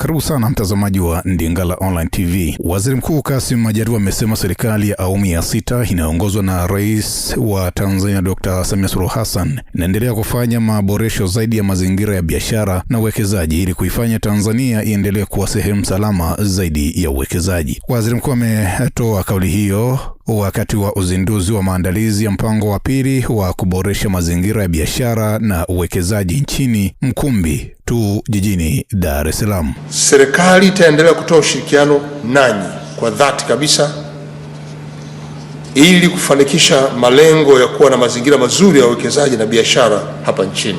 Karibu sana mtazamaji wa Ndingala Online TV. Waziri Mkuu Kassim Majaliwa amesema serikali ya awamu ya 6 inaongozwa na Rais wa Tanzania Dr. Samia Suluhu Hassan inaendelea kufanya maboresho zaidi ya mazingira ya biashara na uwekezaji ili kuifanya Tanzania iendelee kuwa sehemu salama zaidi ya uwekezaji. Waziri Mkuu ametoa kauli hiyo wakati wa uzinduzi wa maandalizi ya mpango wa pili wa kuboresha mazingira ya biashara na uwekezaji nchini Mkumbi tu jijini Dar es Salaam. Serikali itaendelea kutoa ushirikiano nanyi kwa dhati kabisa ili kufanikisha malengo ya kuwa na mazingira mazuri ya uwekezaji na biashara hapa nchini.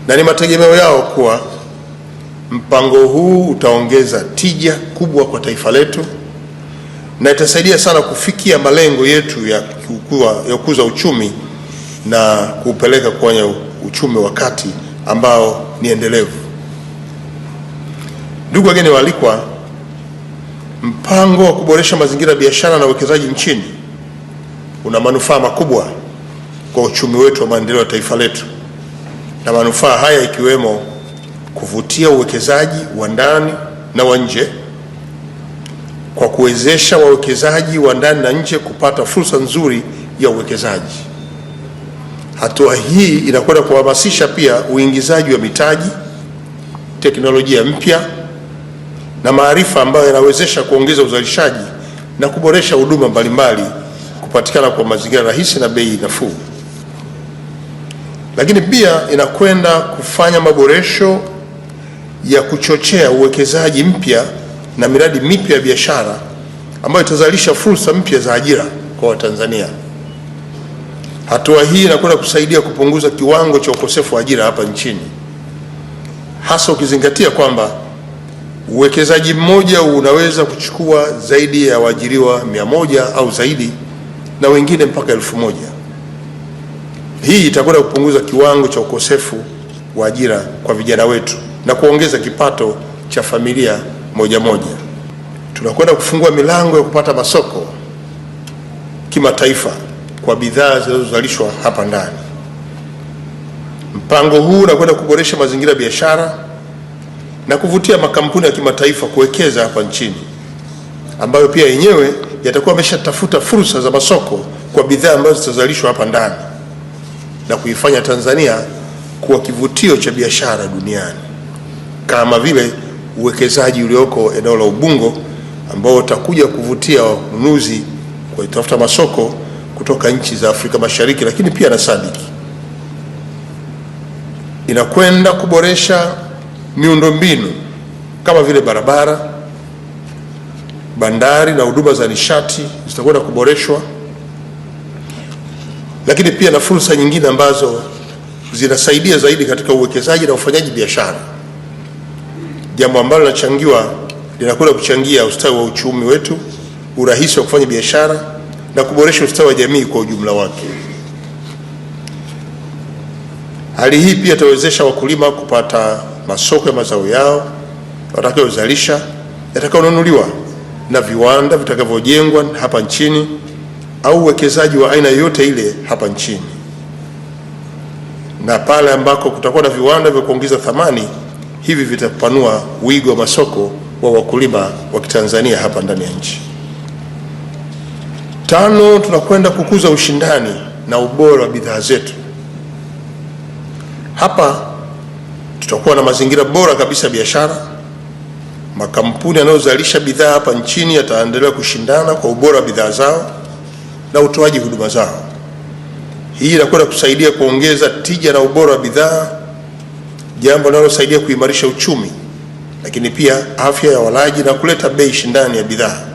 Na ni mategemeo yao kuwa mpango huu utaongeza tija kubwa kwa taifa letu na itasaidia sana kufikia malengo yetu ya kukuza uchumi na kupeleka kwenye uchumi wa kati ambao ni endelevu. Ndugu wageni waalikwa, mpango wa kuboresha mazingira ya biashara na uwekezaji nchini una manufaa makubwa kwa uchumi wetu wa maendeleo ya taifa letu, na manufaa haya ikiwemo kuvutia uwekezaji wa ndani na wa nje kwa kuwezesha wawekezaji wa ndani na nje kupata fursa nzuri ya uwekezaji. Hatua hii inakwenda kuhamasisha pia uingizaji wa mitaji, teknolojia mpya na maarifa ambayo yanawezesha kuongeza uzalishaji na kuboresha huduma mbalimbali kupatikana kwa mazingira rahisi na bei nafuu. Lakini pia inakwenda kufanya maboresho ya kuchochea uwekezaji mpya na miradi mipya ya biashara ambayo itazalisha fursa mpya za ajira kwa Watanzania. Hatua hii inakwenda kusaidia kupunguza kiwango cha ukosefu wa ajira hapa nchini, hasa ukizingatia kwamba uwekezaji mmoja unaweza kuchukua zaidi ya waajiriwa 100 au zaidi na wengine mpaka 1000. Hii itakwenda kupunguza kiwango cha ukosefu wa ajira kwa vijana wetu na kuongeza kipato cha familia moja moja. Tunakwenda kufungua milango ya kupata masoko kimataifa kwa bidhaa zinazozalishwa hapa ndani. Mpango huu unakwenda kuboresha mazingira ya biashara na kuvutia makampuni ya kimataifa kuwekeza hapa nchini, ambayo pia yenyewe yatakuwa yameshatafuta fursa za masoko kwa bidhaa ambazo zitazalishwa hapa ndani na kuifanya Tanzania kuwa kivutio cha biashara duniani, kama vile uwekezaji ulioko eneo la Ubungo ambao utakuja kuvutia wanunuzi kwa kutafuta masoko kutoka nchi za Afrika Mashariki, lakini pia na SADC. Inakwenda kuboresha miundombinu kama vile barabara, bandari na huduma za nishati zitakwenda kuboreshwa, lakini pia na fursa nyingine ambazo zinasaidia zaidi katika uwekezaji na ufanyaji biashara, jambo ambalo linakwenda kuchangia ustawi wa uchumi wetu, urahisi wa kufanya biashara na kuboresha ustawi wa jamii kwa ujumla wake. Hali hii pia itawezesha wakulima kupata masoko ya mazao yao watakayozalisha, yatakayonunuliwa na viwanda vitakavyojengwa hapa nchini au uwekezaji wa aina yoyote ile hapa nchini. Na pale ambako kutakuwa na viwanda vya kuongeza thamani, hivi vitapanua wigo wa masoko wa wakulima wa Kitanzania hapa ndani ya nchi. 5, tunakwenda kukuza ushindani na ubora wa bidhaa zetu. Hapa tutakuwa na mazingira bora kabisa ya biashara. Makampuni yanayozalisha bidhaa hapa nchini yataendelea kushindana kwa ubora wa bidhaa zao na utoaji huduma zao. Hii inakwenda kusaidia kuongeza tija na ubora wa bidhaa, jambo linalosaidia kuimarisha uchumi, lakini pia afya ya walaji na kuleta bei shindani ya bidhaa.